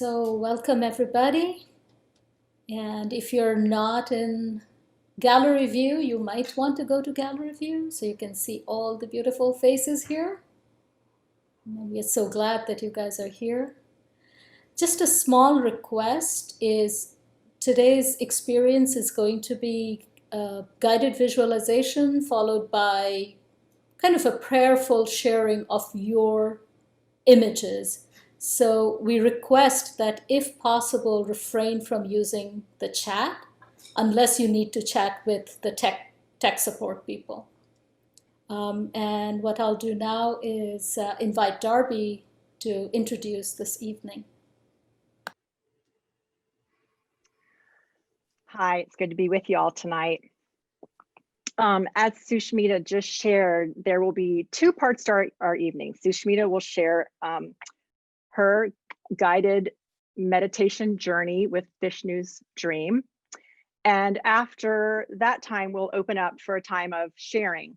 So welcome everybody. And if you're not in gallery view, you might want to go to gallery view so you can see all the beautiful faces here. And we're so glad that you guys are here. Just a small request is today's experience is going to be a guided visualization followed by kind of a prayerful sharing of your images. So we request that if possible, refrain from using the chat unless you need to chat with the tech support people. And what I'll do now is invite Darby to introduce this evening. Hi, it's good to be with you all tonight. As Sushmita just shared, there will be two parts to our evening. Sushmita will share her guided meditation journey with Vishnu's dream. And after that time, we'll open up for a time of sharing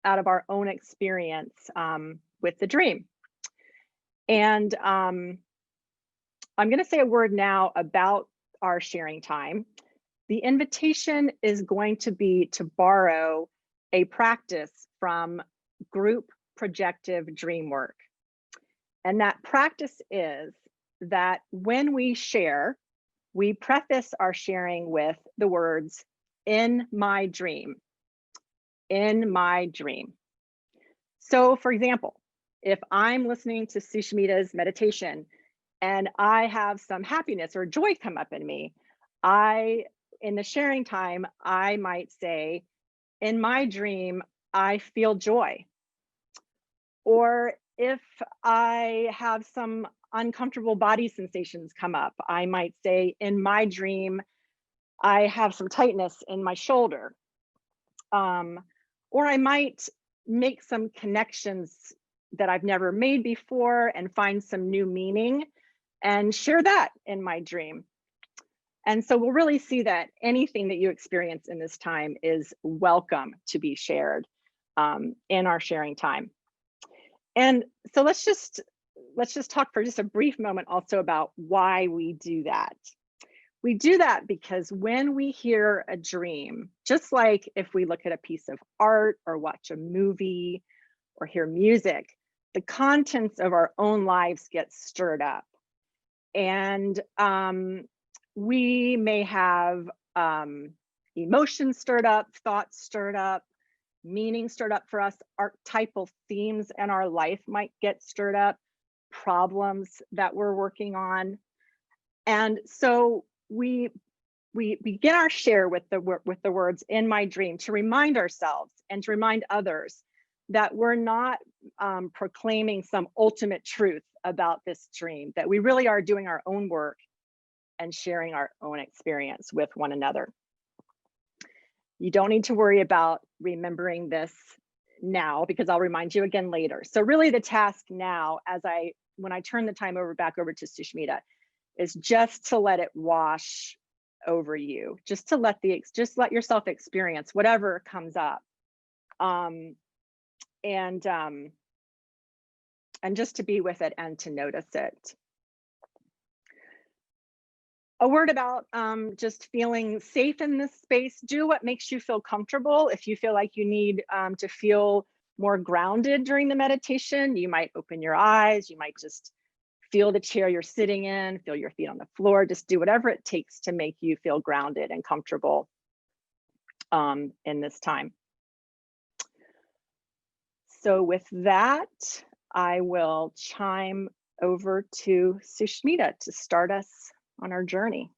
out of our own experience with the dream. And I'm going to say a word now about our sharing time. The invitation is going to be to borrow a practice from group projective dreamwork. And that practice is that when we share, we preface our sharing with the words, "in my dream," "in my dream." So for example, if I'm listening to Sushmita's meditation and I have some happiness or joy come up in me, in the sharing time, I might say, "in my dream, I feel joy." Or if I have some uncomfortable body sensations come up, I might say, "in my dream, I have some tightness in my shoulder." Or I might make some connections that I've never made before and find some new meaning and share that in my dream. And so we'll really see that anything that you experience in this time is welcome to be shared in our sharing time. And so let's just talk for just a brief moment also about why we do that. We do that because when we hear a dream, just like if we look at a piece of art or watch a movie or hear music, the contents of our own lives get stirred up. And we may have emotions stirred up, thoughts stirred up, meaning stirred up for us, archetypal themes in our life might get stirred up, problems that we're working on. And so we begin our share with the words, "in my dream," to remind ourselves and to remind others that we're not proclaiming some ultimate truth about this dream, that we really are doing our own work and sharing our own experience with one another. You don't need to worry about remembering this now because I'll remind you again later. So really the task now, when I turn the time back over to Sushmita, is just to let it wash over you, just to let yourself experience whatever comes up, and just to be with it and to notice it. A word about just feeling safe in this space. Do what makes you feel comfortable. If you feel like you need to feel more grounded during the meditation, you might open your eyes, you might just feel the chair you're sitting in, feel your feet on the floor, just do whatever it takes to make you feel grounded and comfortable in this time. So with that, I will chime over to Sushmita to start us on our journey.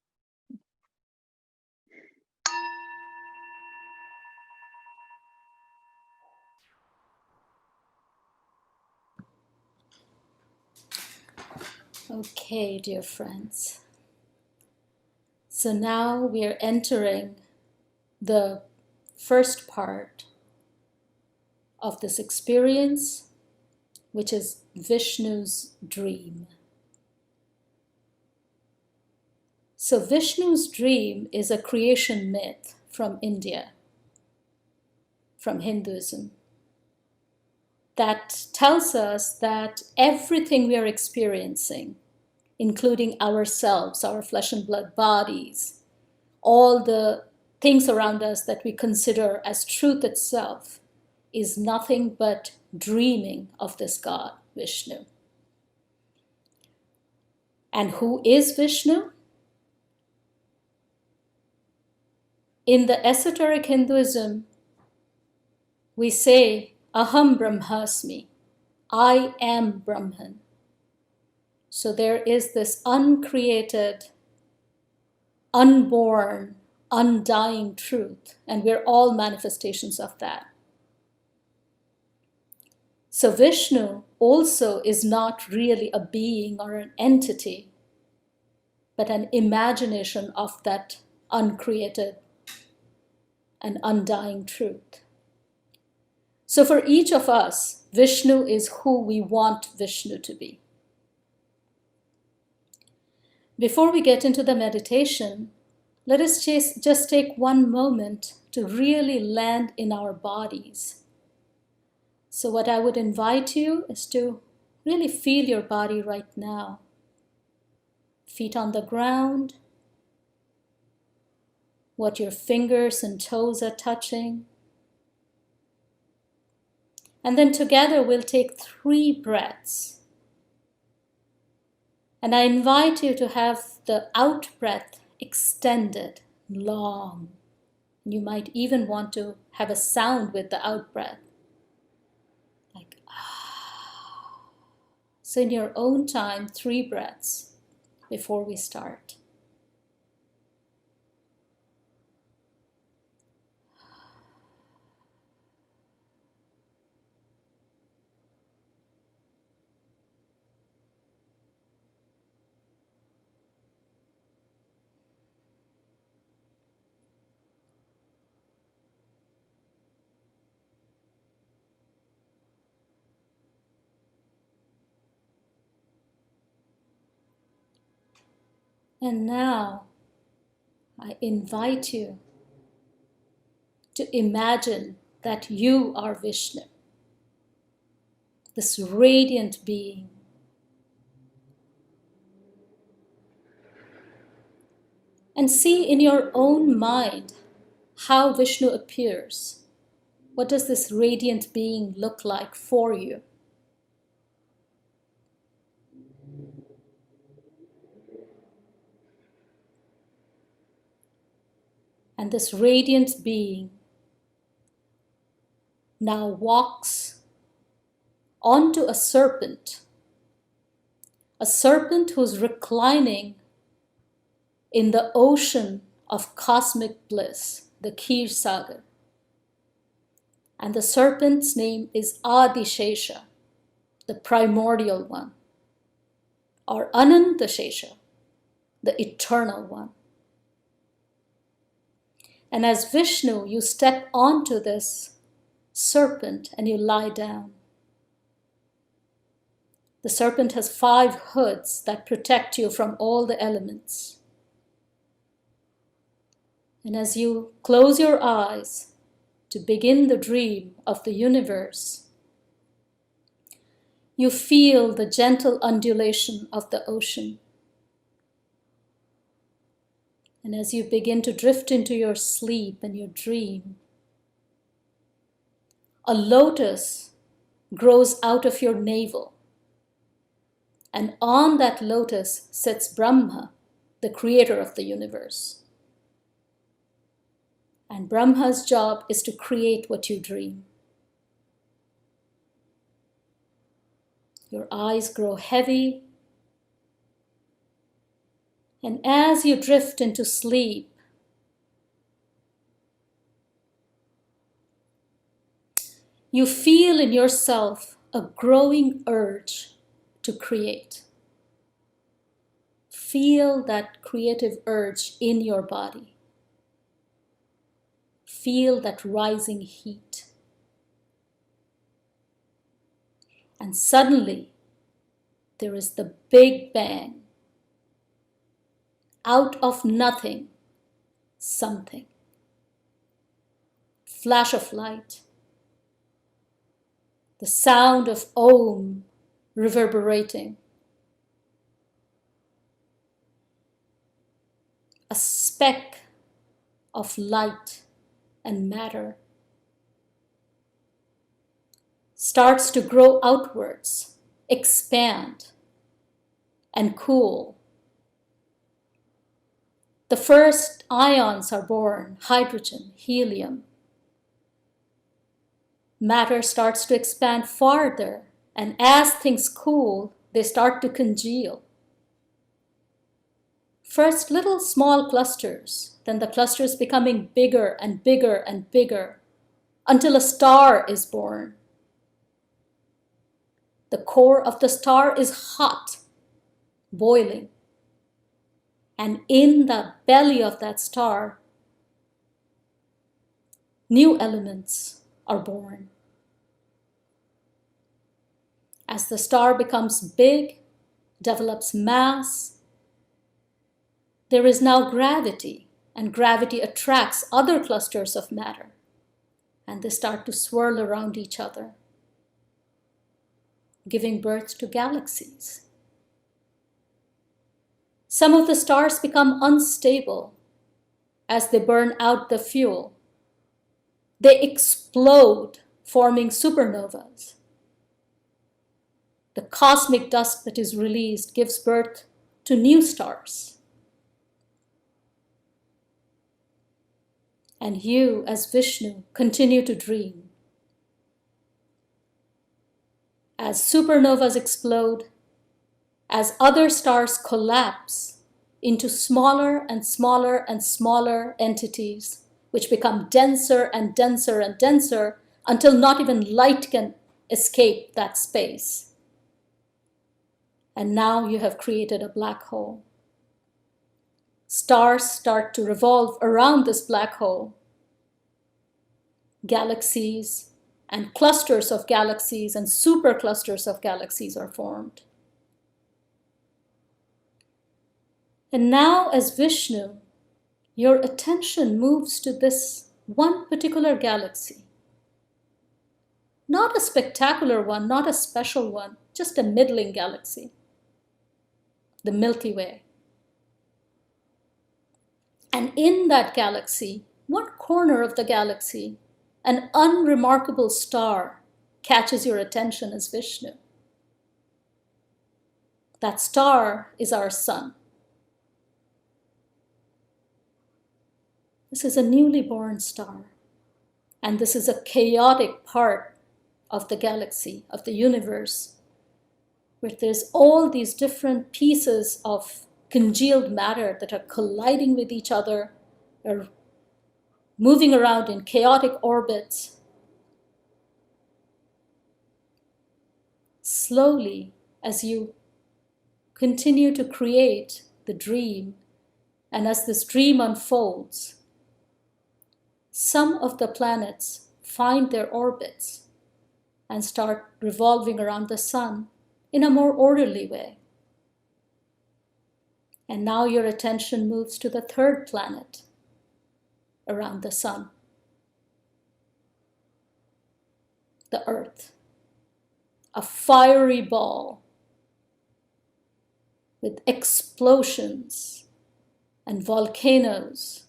Okay, dear friends. So now we are entering the first part of this experience, which is Vishnu's dream. So Vishnu's dream is a creation myth from India, from Hinduism, that tells us that everything we are experiencing including ourselves, our flesh and blood bodies, all the things around us that we consider as truth itself, is nothing but dreaming of this God, Vishnu. And who is Vishnu? In the esoteric Hinduism, we say, Aham Brahmasmi, I am Brahman. So there is this uncreated, unborn, undying truth, and we're all manifestations of that. So Vishnu also is not really a being or an entity, but an imagination of that uncreated and undying truth. So for each of us, Vishnu is who we want Vishnu to be. Before we get into the meditation, let us just take one moment to really land in our bodies. So what I would invite you is to really feel your body right now. Feet on the ground, what your fingers and toes are touching. And then together we'll take 3 breaths. And I invite you to have the out breath extended, long. You might even want to have a sound with the out breath, like ah. So in your own time, 3 breaths before we start. And now, I invite you to imagine that you are Vishnu, this radiant being. And see in your own mind how Vishnu appears. What does this radiant being look like for you? And this radiant being now walks onto a serpent who's reclining in the ocean of cosmic bliss, the Kir Sagar. And the serpent's name is Adishesha, the primordial one, or Anantashesha, the eternal one. And as Vishnu, you step onto this serpent and you lie down. The serpent has 5 hoods that protect you from all the elements. And as you close your eyes to begin the dream of the universe, you feel the gentle undulation of the ocean. And as you begin to drift into your sleep and your dream, a lotus grows out of your navel. And on that lotus sits Brahma, the creator of the universe. And Brahma's job is to create what you dream. Your eyes grow heavy. And as you drift into sleep, you feel in yourself a growing urge to create. Feel that creative urge in your body. Feel that rising heat. And suddenly, there is the big bang. Out of nothing, something. Flash of light. The sound of Om reverberating. a speck of light and matter, starts to grow outwards, expand, and cool. The first ions are born, hydrogen, helium. Matter starts to expand farther, and as things cool, they start to congeal. First little small clusters, then the clusters becoming bigger and bigger and bigger, until a star is born. The core of the star is hot, boiling. And in the belly of that star, new elements are born. As the star becomes big, develops mass, there is now gravity, and gravity attracts other clusters of matter, and they start to swirl around each other, giving birth to galaxies. Some of the stars become unstable as they burn out the fuel. They explode, forming supernovas. The cosmic dust that is released gives birth to new stars. And you, as Vishnu, continue to dream. As supernovas explode, as other stars collapse into smaller and smaller and smaller entities, which become denser and denser and denser until not even light can escape that space. And now you have created a black hole. Stars start to revolve around this black hole. Galaxies and clusters of galaxies and superclusters of galaxies are formed. And now, as Vishnu, your attention moves to this one particular galaxy. Not a spectacular one, not a special one, just a middling galaxy, the Milky Way. And in that galaxy, one corner of the galaxy, an unremarkable star catches your attention as Vishnu. That star is our sun. This is a newly born star, and this is a chaotic part of the galaxy, of the universe, where there's all these different pieces of congealed matter that are colliding with each other, are moving around in chaotic orbits. Slowly, as you continue to create the dream, and as this dream unfolds, some of the planets find their orbits and start revolving around the sun in a more orderly way. And now your attention moves to the third planet around the sun, the Earth, a fiery ball with explosions and volcanoes,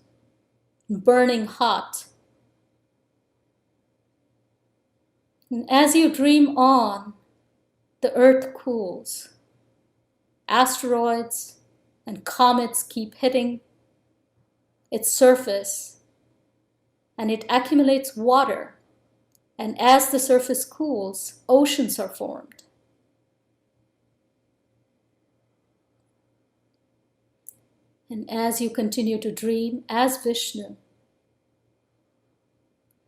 burning hot. And as you dream on, the Earth cools. Asteroids and comets keep hitting its surface, and it accumulates water. And as the surface cools, oceans are formed. And as you continue to dream as Vishnu,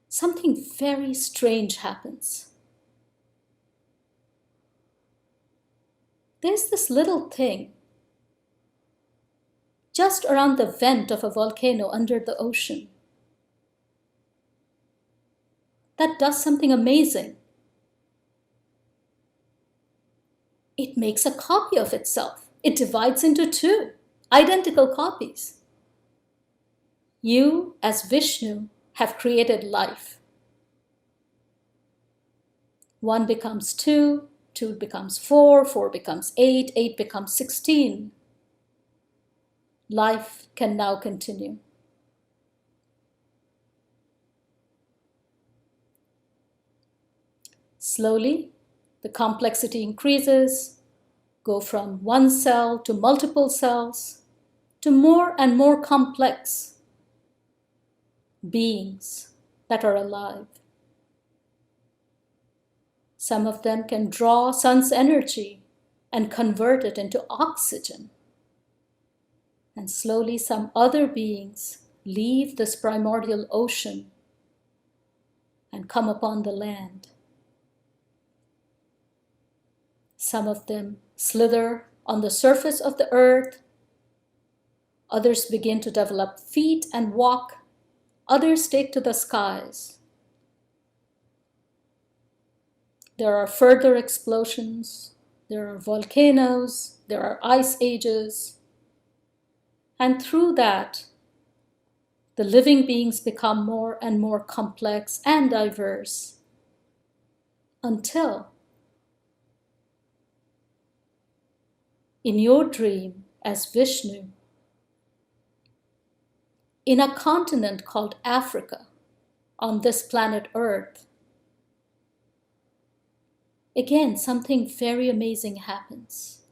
something very strange happens. There's this little thing just around the vent of a volcano under the ocean that does something amazing. It makes a copy of itself. It divides into two identical copies. You, as Vishnu, have created life. One becomes two, two becomes four, four becomes eight, eight becomes 16. Life can now continue. Slowly, the complexity increases, go from one cell to multiple cells, to more and more complex beings that are alive. Some of them can draw sun's energy and convert it into oxygen. And slowly some other beings leave this primordial ocean and come upon the land. Some of them slither on the surface of the earth. Others begin to develop feet and walk. Others take to the skies. There are further explosions. There are volcanoes. There are ice ages. And through that, the living beings become more and more complex and diverse until, in your dream as Vishnu, in a continent called Africa, on this planet Earth, again, something very amazing happens.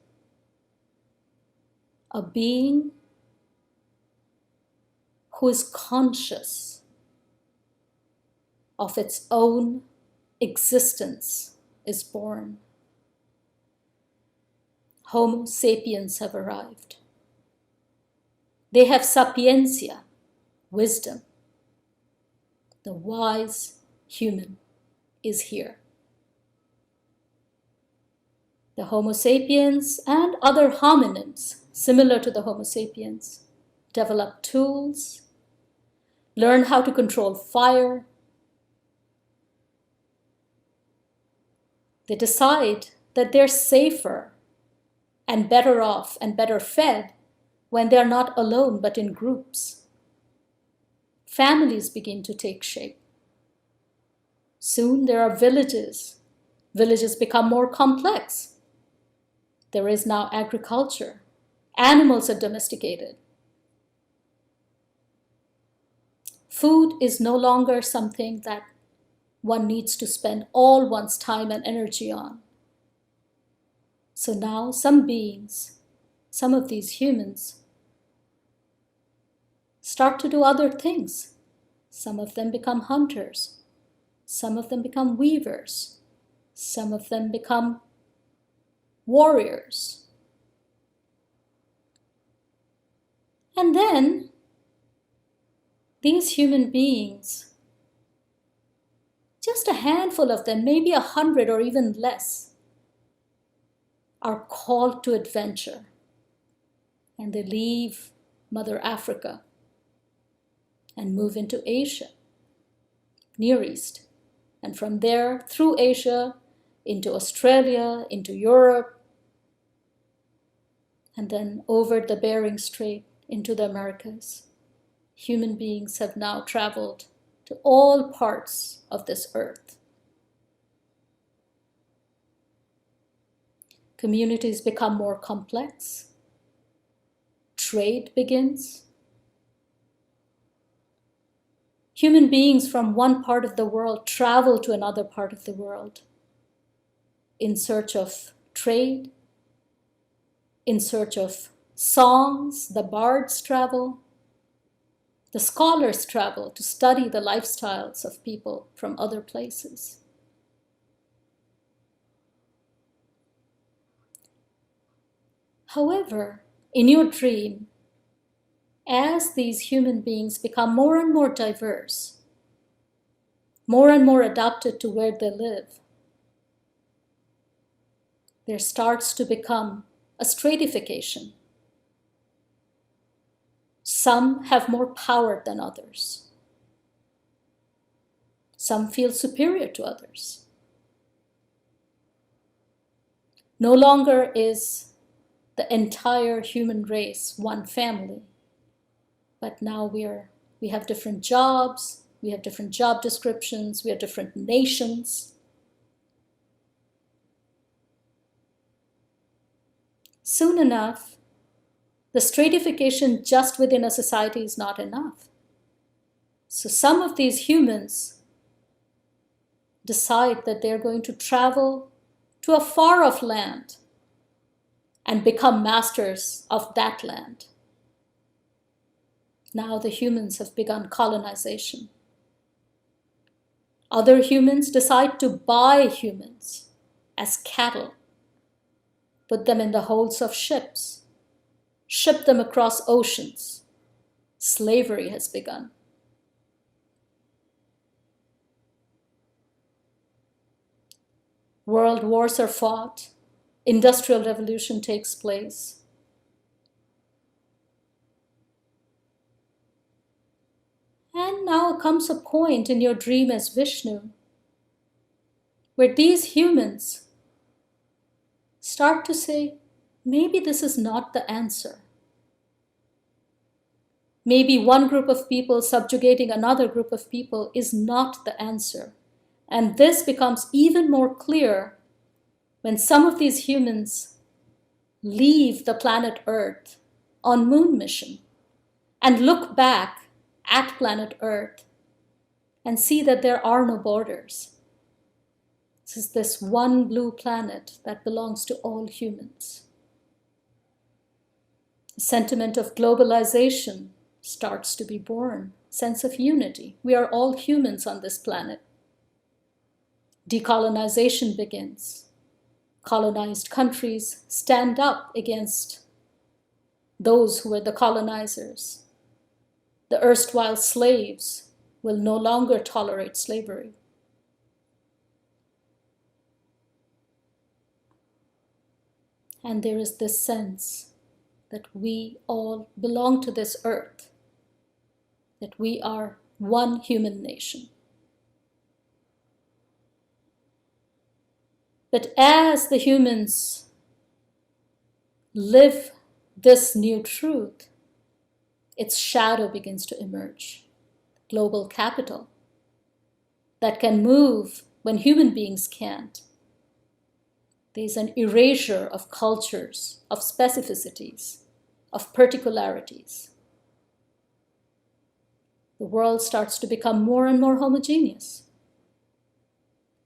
A being who is conscious of its own existence is born. Homo sapiens have arrived. They have sapientia, wisdom. The wise human is here. The Homo sapiens and other hominins similar to the Homo sapiens develop tools, learn how to control fire. They decide that they're safer and better off and better fed when they're not alone but in groups. Families begin to take shape. Soon there are villages. Villages become more complex. There is now agriculture. Animals are domesticated. Food is no longer something that one needs to spend all one's time and energy on. So now some beings, some of these humans, start to do other things. Some of them become hunters. Some of them become weavers. Some of them become warriors. And then these human beings, just a handful of them, maybe 100 or even less, are called to adventure. And they leave Mother Africa and move into Asia, Near East. And from there, through Asia, into Australia, into Europe, and then over the Bering Strait into the Americas. Human beings have now traveled to all parts of this earth. Communities become more complex. Trade begins. Human beings from one part of the world travel to another part of the world in search of trade, in search of songs. The bards travel. The scholars travel to study the lifestyles of people from other places. However, in your dream, as these human beings become more and more diverse, more and more adapted to where they live, there starts to become a stratification. Some have more power than others. Some feel superior to others. No longer is the entire human race one family, but now we have different jobs, we have different job descriptions, we have different nations. Soon enough, The stratification just within a society is not enough. So some of these humans decide that they're going to travel to a far-off land and become masters of that land. Now the humans have begun colonization. Other humans decide to buy humans as cattle, put them in the holds of ships, ship them across oceans. Slavery has begun. World wars are fought. Industrial revolution takes place. And now comes a point in your dream as Vishnu where these humans start to say, maybe this is not the answer. Maybe one group of people subjugating another group of people is not the answer. And this becomes even more clear when some of these humans leave the planet Earth on moon mission and look back at planet Earth and see that there are no borders. This is this one blue planet that belongs to all humans. The sentiment of globalization starts to be born, sense of unity. We are all humans on this planet. Decolonization begins. Colonized countries stand up against those who were the colonizers. The erstwhile slaves will no longer tolerate slavery. And there is this sense that we all belong to this earth, that we are one human nation. But as the humans live this new truth, its shadow begins to emerge. Global capital that can move when human beings can't. There's an erasure of cultures, of specificities, of particularities. The world starts to become more and more homogeneous.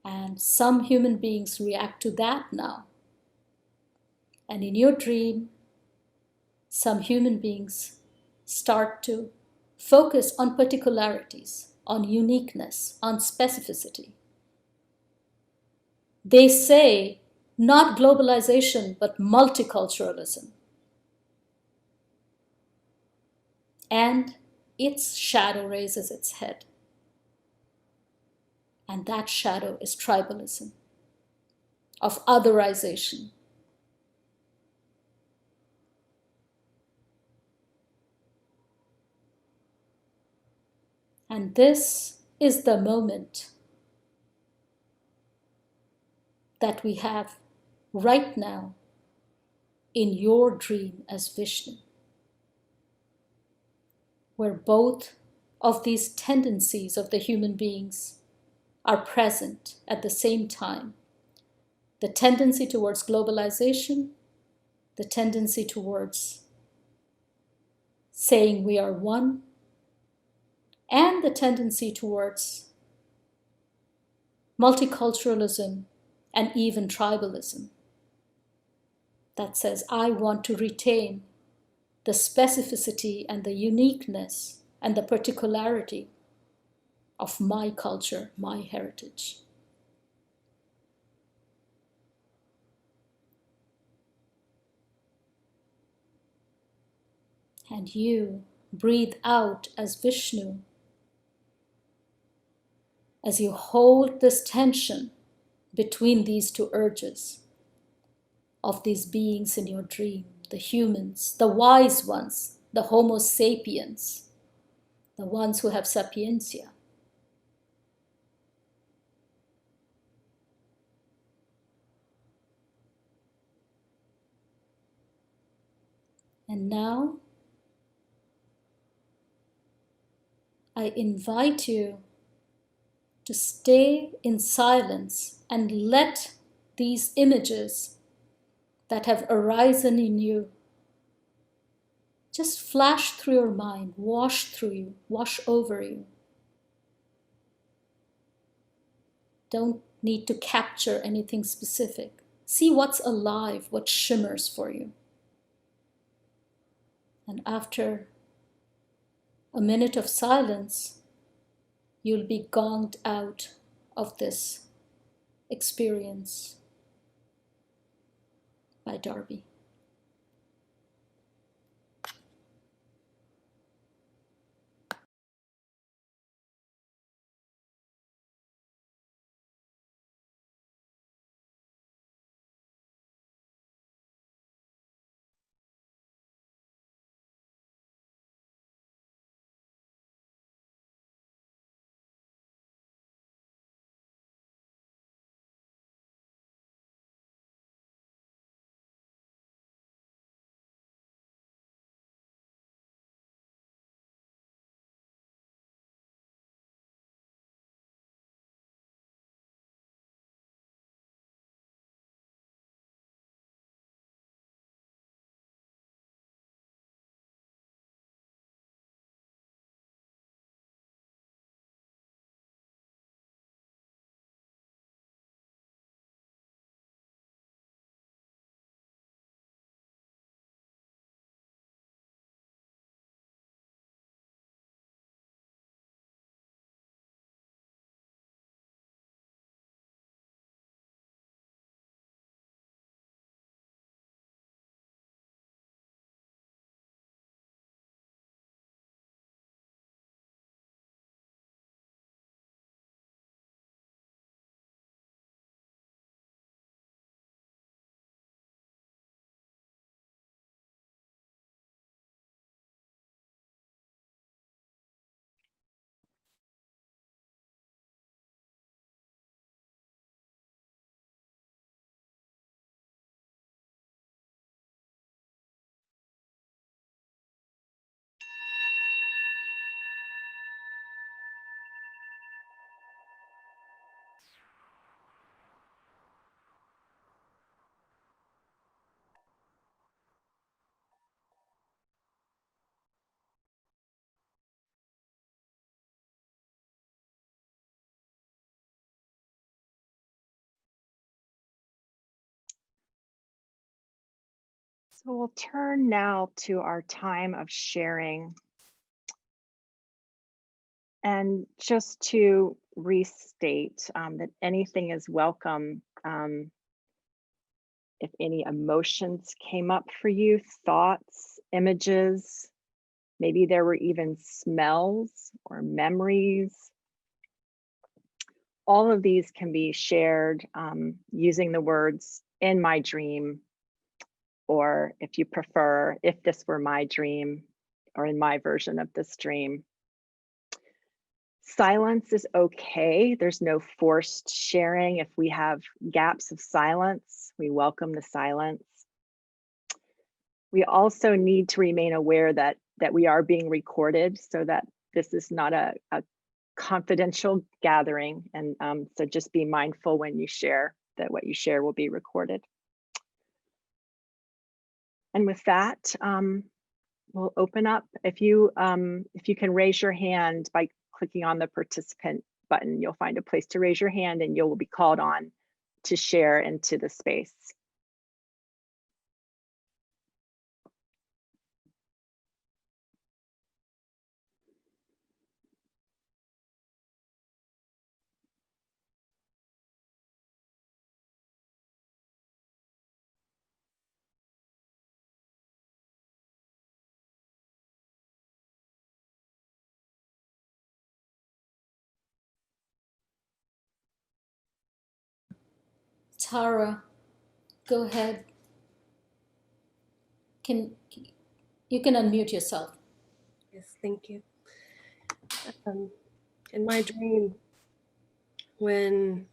And some human beings react to that now. And in your dream, some human beings start to focus on particularities, on uniqueness, on specificity. They say, not globalization, but multiculturalism. And its shadow raises its head. And that shadow is tribalism, of otherization. And this is the moment that we have right now in your dream as Vishnu, where both of these tendencies of the human beings are present at the same time. The tendency towards globalization, the tendency towards saying we are one, and the tendency towards multiculturalism and even tribalism that says, I want to retain the specificity and the uniqueness and the particularity of my culture, my heritage. And you breathe out as Vishnu as you hold this tension between these two urges of these beings in your dream, the humans, the wise ones, the Homo sapiens, the ones who have sapientia. And now, I invite you to stay in silence and let these images that have arisen in you just flash through your mind, wash through you, wash over you. Don't need to capture anything specific. See what's alive, what shimmers for you. And after a minute of silence, you'll be gonged out of this experience by Darby. So we'll turn now to our time of sharing. And just to restate that anything is welcome. If any emotions came up for you, thoughts, images, maybe there were even smells or memories. All of these can be shared using the words "in my dream," or if you prefer, "if this were my dream," or "in my version of this dream." Silence is okay. There's no forced sharing. If we have gaps of silence, we welcome the silence. We also need to remain aware that we are being recorded, so that this is not a confidential gathering. And so just be mindful when you share that what you share will be recorded. And with that, we'll open up. If you can raise your hand by clicking on the participant button, you'll find a place to raise your hand and you will be called on to share into the space. Tara, go ahead. You can unmute yourself. Yes, thank you. In my dream, when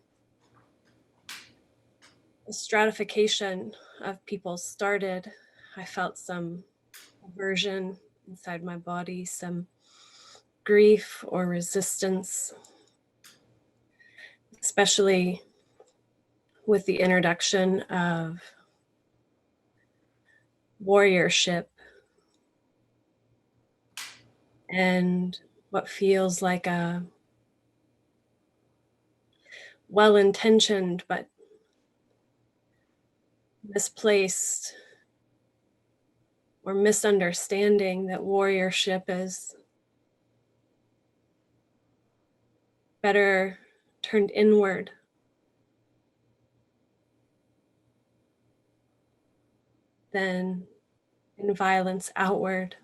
the stratification of people started, I felt some aversion inside my body, some grief or resistance, especially with the introduction of warriorship and what feels like a well-intentioned but misplaced or misunderstanding that warriorship is better turned inward than in violence outward.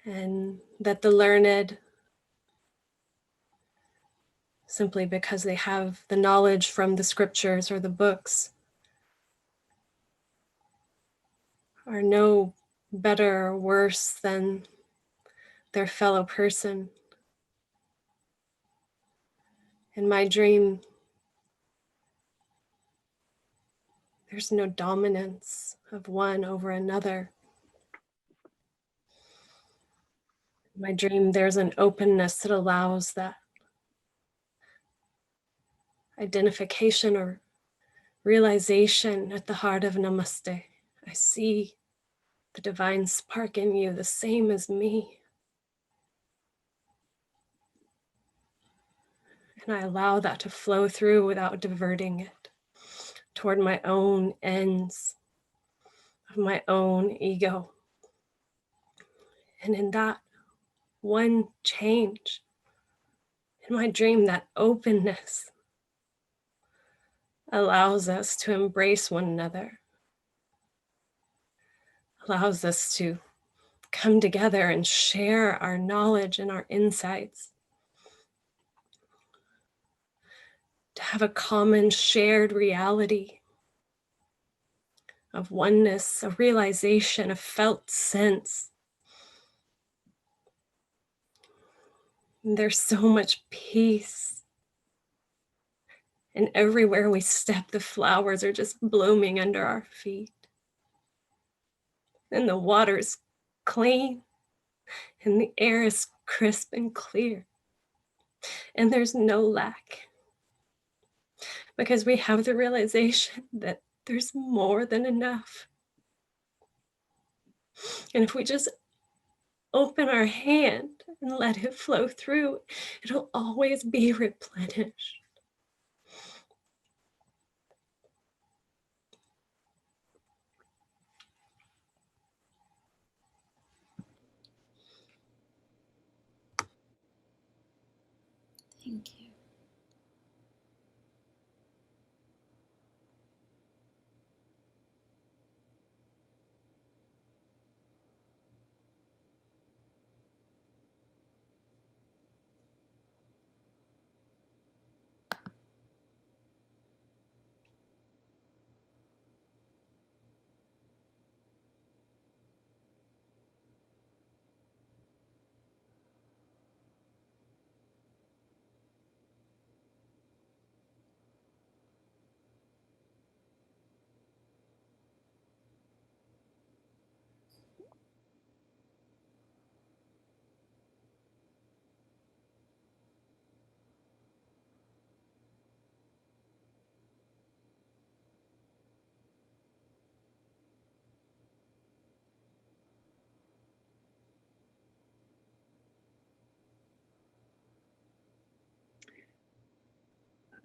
And that the learned, simply because they have the knowledge from the scriptures or the books, are no better or worse than their fellow person. In my dream, there's no dominance of one over another. In my dream, there's an openness that allows that identification or realization at the heart of Namaste. I see the divine spark in you, the same as me. And I allow that to flow through without diverting it toward my own ends of my own ego. And in that one change, in my dream, that openness allows us to embrace one another, allows us to come together and share our knowledge and our insights, to have a common shared reality of oneness, a realization, a felt sense. And there's so much peace. And everywhere we step, the flowers are just blooming under our feet. And the water's clean, and the air is crisp and clear. And there's no lack, because we have the realization that there's more than enough. And if we just open our hand and let it flow through, it'll always be replenished. Thank you.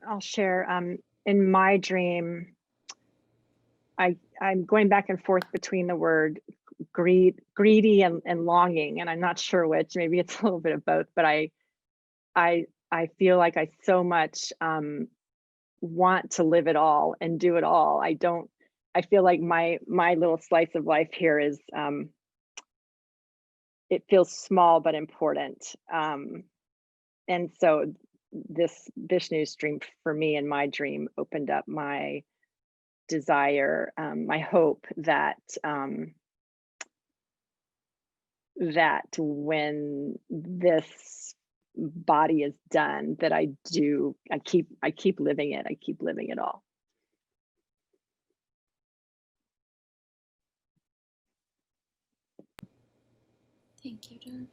I'll share. In my dream, I'm going back and forth between the word greedy and longing, and I'm not sure which. Maybe it's a little bit of both, but I feel like I so much want to live it all and do it all. I feel like my little slice of life here is it feels small but important. And so this Vishnu's dream for me, in my dream, opened up my desire, my hope that that when this body is done, that I keep living it. I keep living it all. Thank you, Darby.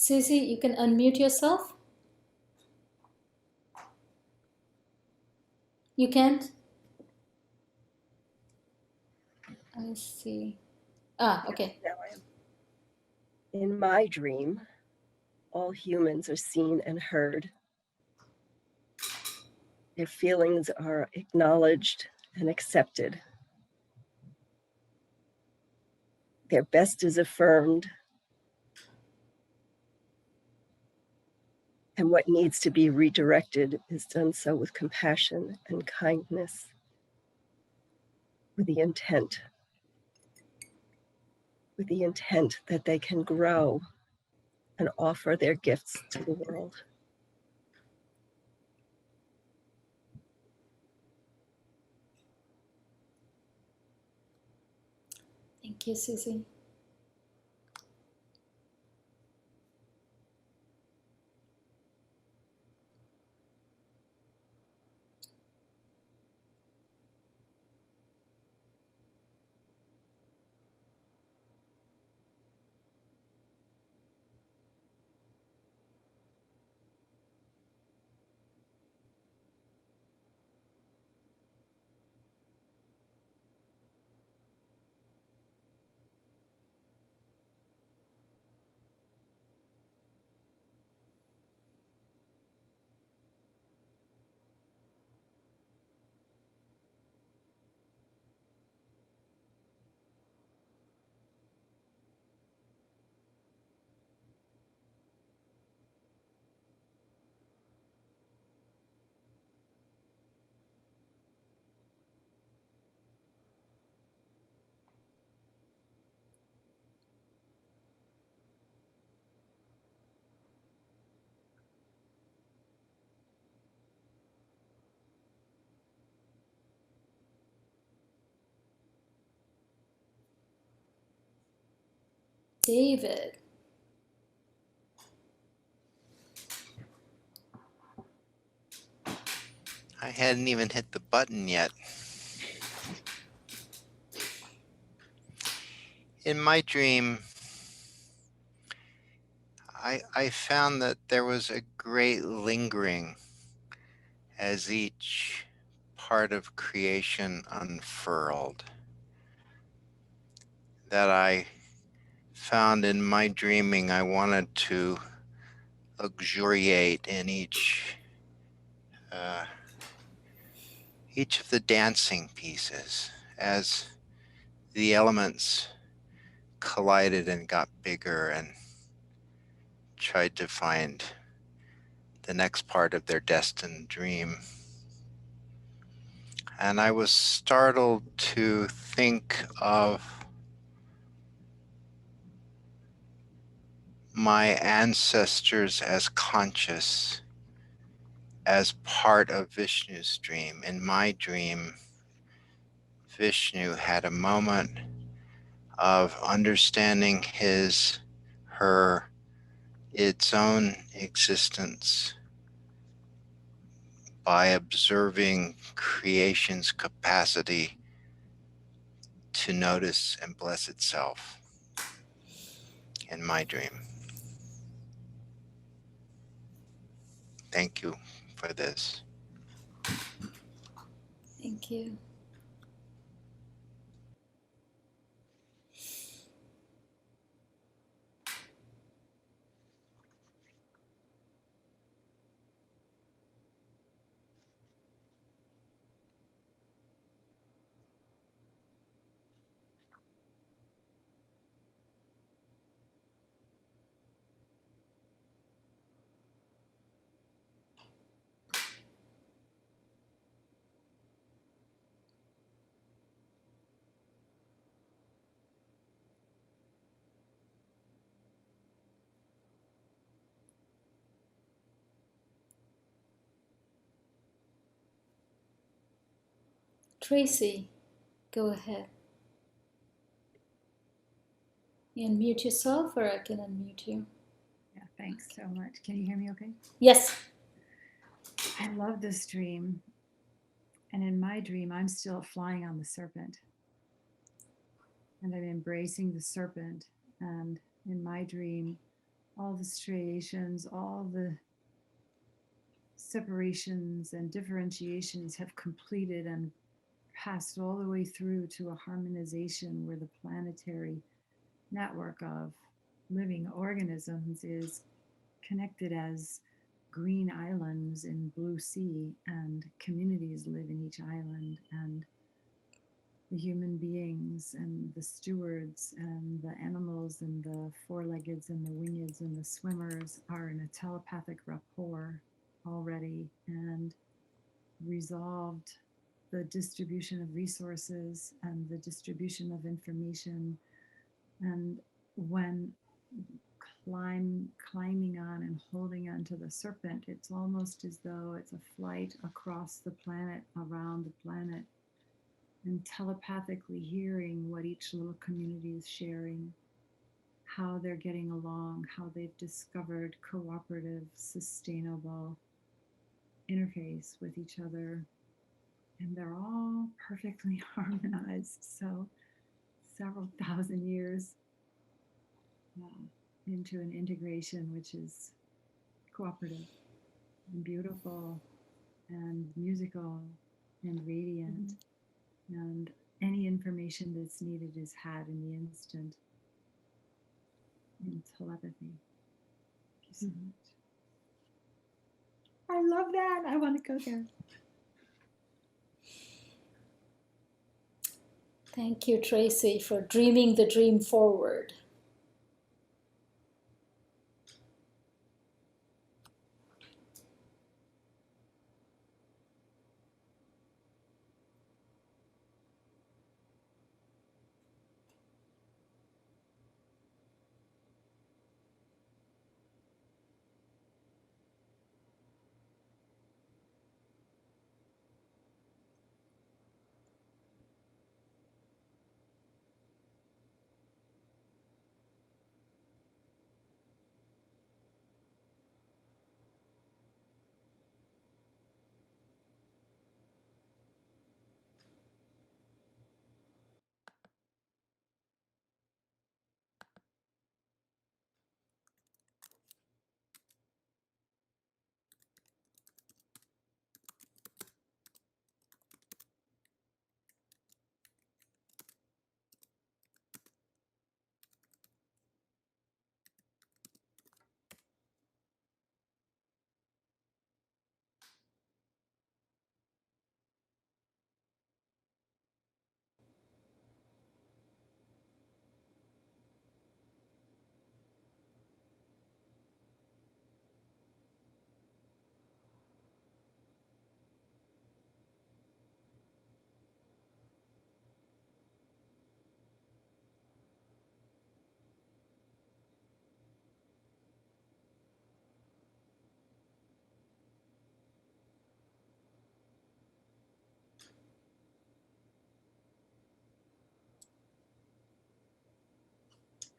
Susie, you can unmute yourself. You can't? I see. Ah, okay. Now I am. In my dream, all humans are seen and heard. Their feelings are acknowledged and accepted. Their best is affirmed. And what needs to be redirected is done so with compassion and kindness, with the intent that they can grow and offer their gifts to the world. Thank you, Susie. David. I hadn't even hit the button yet. In my dream, I found that there was a great lingering as each part of creation unfurled. That I found in my dreaming I wanted to luxuriate in each of the dancing pieces as the elements collided and got bigger and tried to find the next part of their destined dream. And I was startled to think of my ancestors as conscious, as part of Vishnu's dream. In my dream, Vishnu had a moment of understanding its own existence by observing creation's capacity to notice and bless itself in my dream. Thank you for this. Thank you. Tracy, go ahead. You unmute yourself or I can unmute you. Yeah, thanks so much. Can you hear me okay? Yes. I love this dream. And in my dream, I'm still flying on the serpent. And I'm embracing the serpent. And in my dream, all the striations, all the separations and differentiations have completed and passed all the way through to a harmonization where the planetary network of living organisms is connected as green islands in blue sea, and communities live in each island, and the human beings and the stewards and the animals and the four-leggeds and the wingeds and the swimmers are in a telepathic rapport already, and resolved the distribution of resources and the distribution of information. And when climbing on and holding onto the serpent, it's almost as though it's a flight across the planet, around the planet, and telepathically hearing what each little community is sharing, how they're getting along, how they've discovered cooperative, sustainable interface with each other. And they're all perfectly harmonized. So several thousand years into an integration which is cooperative and beautiful and musical and radiant. And any information that's needed is had in the instant in telepathy. Thank you so much. I love that. I want to go there. Thank you, Tracy, for dreaming the dream forward.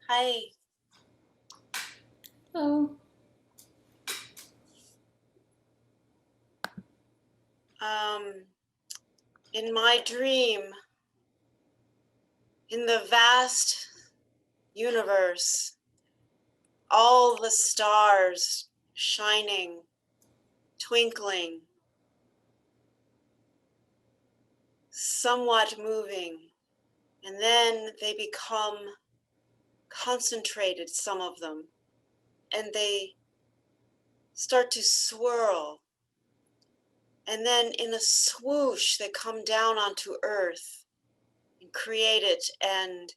Hi. Oh, In my dream, in the vast universe, all the stars shining, twinkling, somewhat moving, and then they become concentrated, some of them, and they start to swirl. And then in a swoosh, they come down onto Earth and create it, and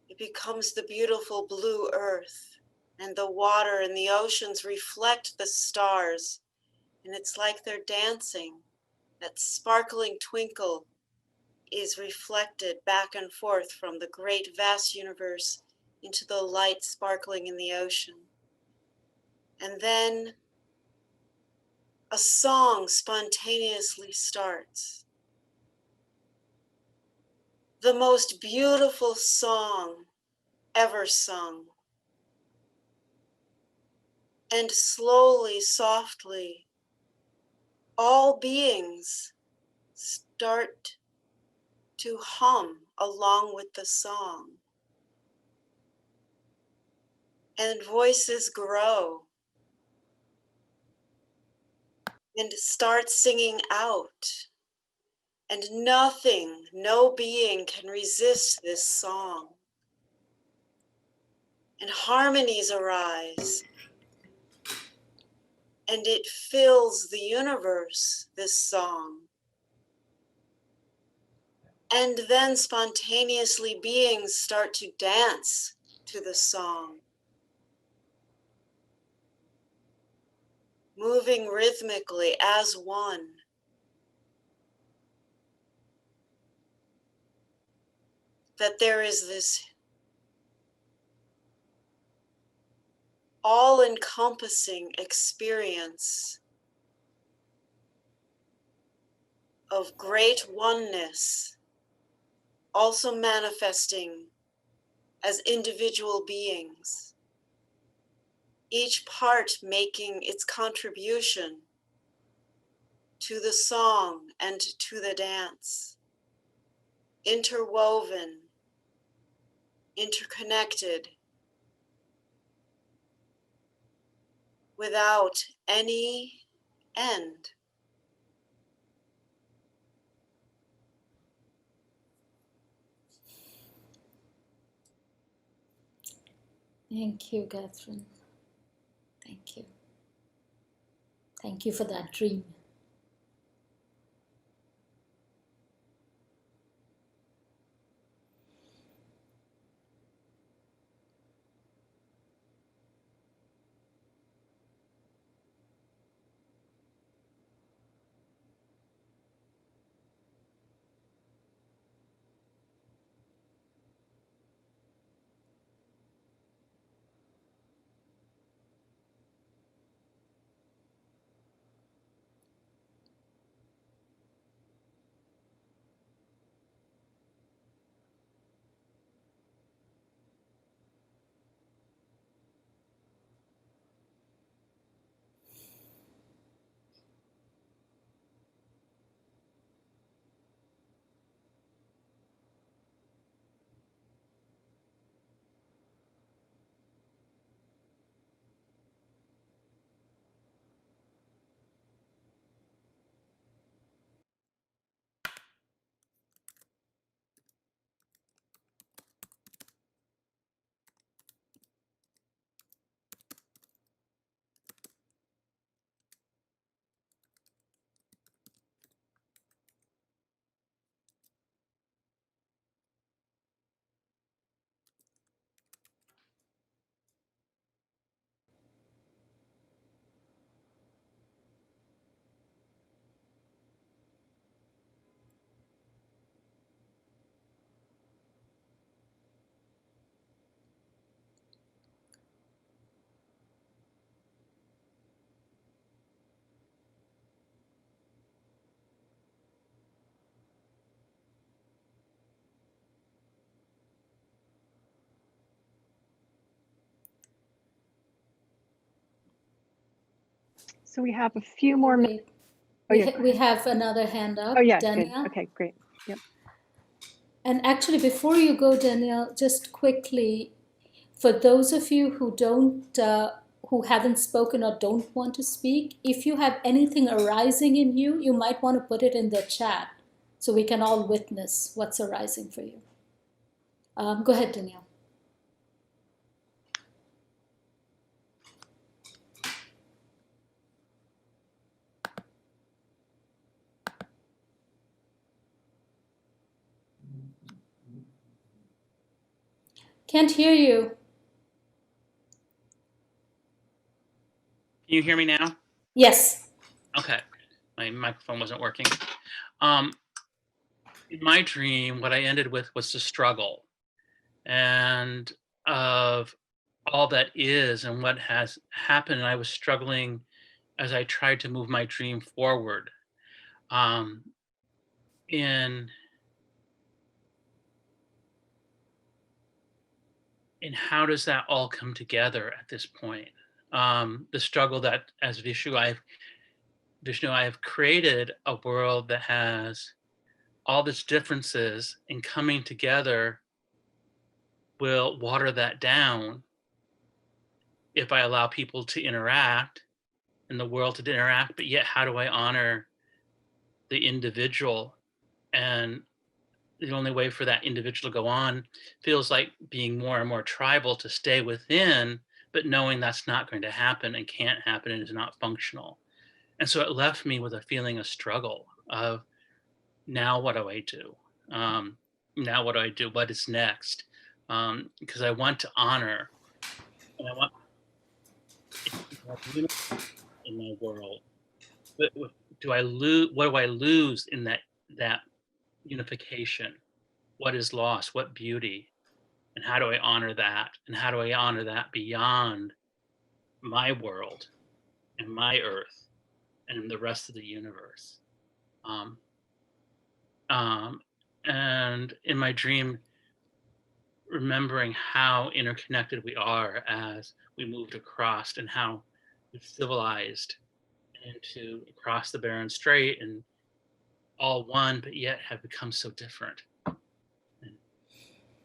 it becomes the beautiful blue Earth. And the water and the oceans reflect the stars, and it's like they're dancing. That sparkling twinkle is reflected back and forth from the great vast universe into the light sparkling in the ocean. And then a song spontaneously starts. The most beautiful song ever sung. And slowly, softly, all beings start to hum along with the song. and voices grow and start singing out. And nothing, no being can resist this song. And harmonies arise. And it fills the universe, this song. And then spontaneously beings start to dance to the song, moving rhythmically as one. That there is this all-encompassing experience of great oneness, also manifesting as individual beings, each part making its contribution to the song and to the dance, interwoven, interconnected, without any end. Thank you, Catherine. Thank you. Thank you for that dream. So we have a few more minutes. We have another hand up. Oh yeah, Danielle. good. Okay, great. Yep. And actually, before you go, Danielle, just quickly, for those of you who haven't spoken or don't want to speak, if you have anything arising in you, you might want to put it in the chat so we can all witness what's arising for you. Go ahead, Danielle. Can't hear you. Can you hear me now? Yes. Okay, my microphone wasn't working. In my dream, what I ended with was the struggle and of all that is and what has happened. And I was struggling as I tried to move my dream forward. In how does that all come together at this point? The struggle that as Vishnu, I have created a world that has all its differences, and coming together will water that down if I allow people to interact and the world to interact, but yet how do I honor the individual? And the only way for that individual to go on feels like being more and more tribal to stay within, but knowing that's not going to happen and can't happen and is not functional. And so it left me with a feeling of struggle of, now what do I do? Now what do I do? What is next? Because I want to honor, and I want unity in my world. But do I lose? What do I lose in that unification? What is lost? What beauty? And how do I honor that? And how do I honor that beyond my world and my earth and the rest of the universe? Um, and in my dream, remembering how interconnected we are as we moved across, and how we've civilized into across the Barren Strait and all one, but yet have become so different. And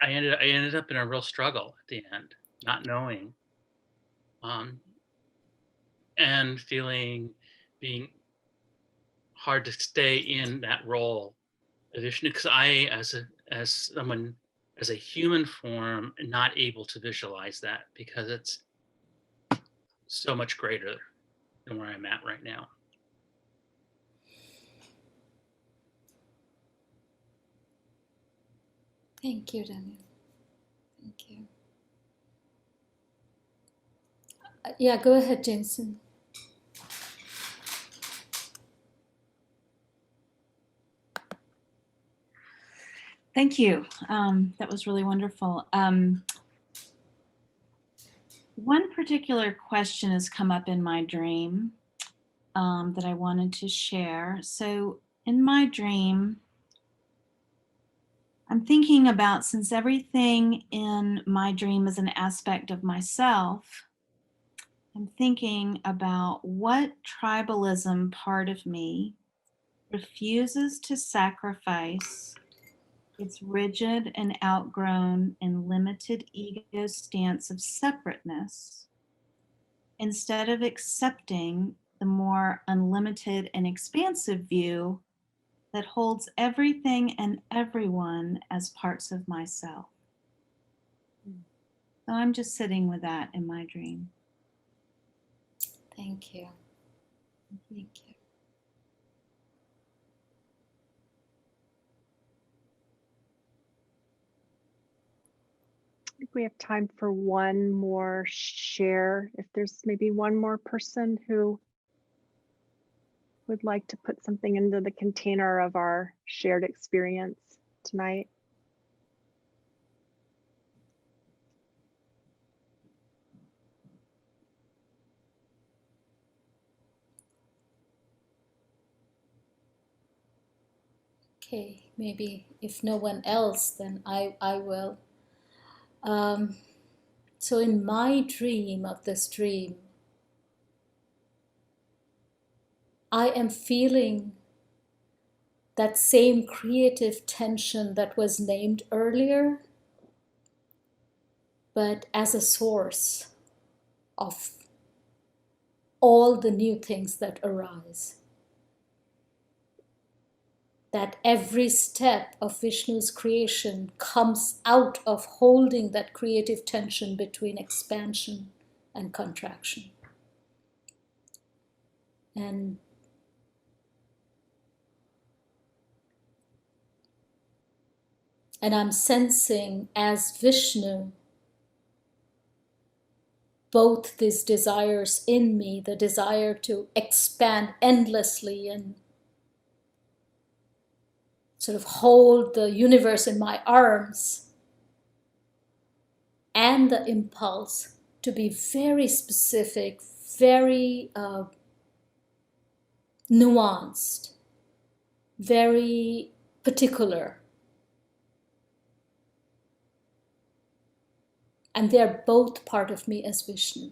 I ended up in a real struggle at the end, not knowing, and being hard to stay in that role of Vishnu, because I, as someone, as a human form, not able to visualize that because it's so much greater than where I'm at right now. Thank you, Daniel. Thank you. Yeah, go ahead, Jameson. Thank you. That was really wonderful. One particular question has come up in my dream that I wanted to share. So in my dream, I'm thinking about, since everything in my dream is an aspect of myself, I'm thinking about what tribalism part of me refuses to sacrifice its rigid and outgrown and limited ego stance of separateness, instead of accepting the more unlimited and expansive view that holds everything and everyone as parts of myself. So I'm just sitting with that in my dream. Thank you. Thank you. I think we have time for one more share. If there's maybe one more person who would like to put something into the container of our shared experience tonight. Okay, maybe if no one else, then I will. So in my dream of this dream, I am feeling that same creative tension that was named earlier, but as a source of all the new things that arise. That every step of Vishnu's creation comes out of holding that creative tension between expansion and contraction. And I'm sensing as Vishnu both these desires in me, the desire to expand endlessly and sort of hold the universe in my arms, and the impulse to be very specific, very nuanced, very particular. And they're both part of me as Vishnu.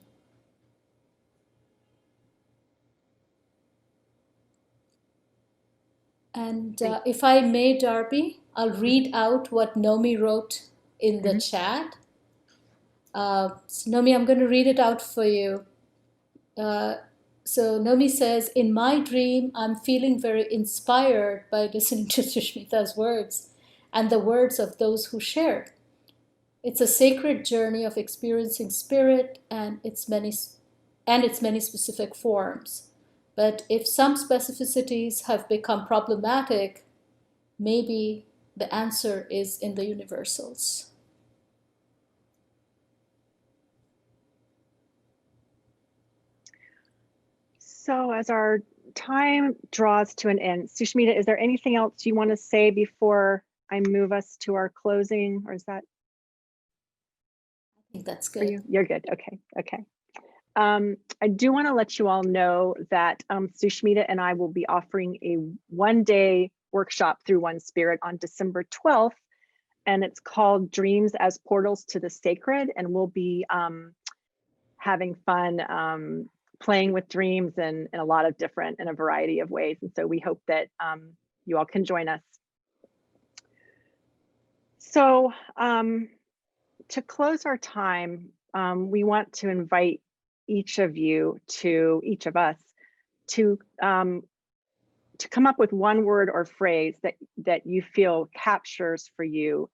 And if I may, Darby, I'll read out what Nomi wrote in the chat. So Nomi, I'm going to read it out for you. So Nomi says, in my dream, I'm feeling very inspired by listening to Sushmita's words and the words of those who shared. It's a sacred journey of experiencing spirit and its many specific forms. But if some specificities have become problematic, maybe the answer is in the universals. So as our time draws to an end, Sushmita, is there anything else you want to say before I move us to our closing, or is that? I think that's For good. you? You're good. Okay. Okay. I do want to let you all know that Sushmita and I will be offering a one-day workshop through One Spirit on December 12th, and it's called Dreams as Portals to the Sacred, and we'll be having fun playing with dreams in a lot of different, in a variety of ways. And so we hope that you all can join us. So to close our time, we want to invite each of us to come up with one word or phrase that you feel captures for you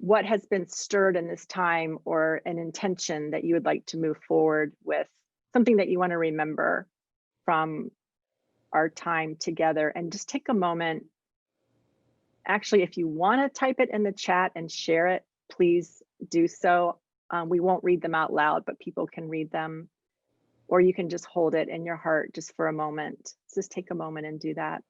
what has been stirred in this time, or an intention that you would like to move forward with, something that you want to remember from our time together. And just take a moment. Actually, if you want to type it in the chat and share it, please do so. We won't read them out loud, but people can read them. Or you can just hold it in your heart just for a moment. Just take a moment and do that.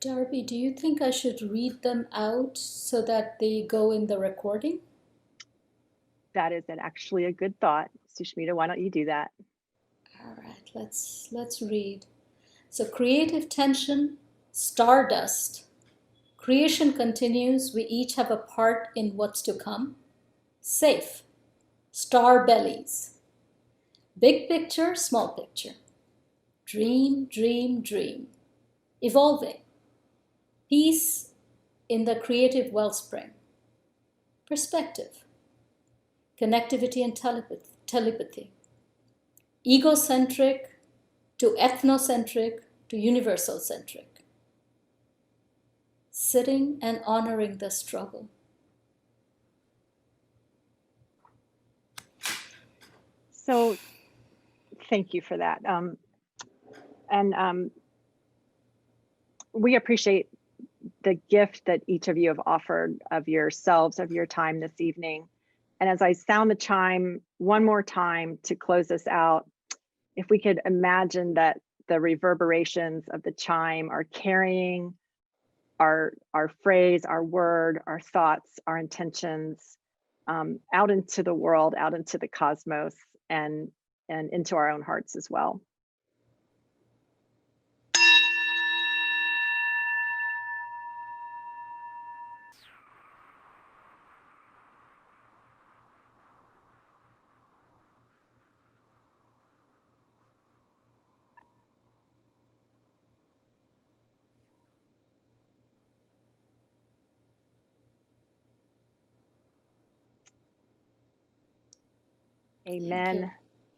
Darby, do you think I should read them out so that they go in the recording? That is actually a good thought. Sushmita, why don't you do that? All right, let's read. So creative tension, stardust. Creation continues. We each have a part in what's to come. Safe. Star bellies. Big picture, small picture. Dream, dream, dream. Evolving. Peace in the creative wellspring. Perspective. Connectivity and telepathy. Egocentric to ethnocentric to universal centric. Sitting and honoring the struggle. So thank you for that. We appreciate the gift that each of you have offered of yourselves, of your time this evening. And as I sound the chime one more time to close us out, if we could imagine that the reverberations of the chime are carrying our phrase, our word, our thoughts, our intentions out into the world, out into the cosmos, and into our own hearts as well. Amen.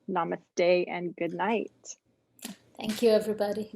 Namaste and good night. Thank you, everybody.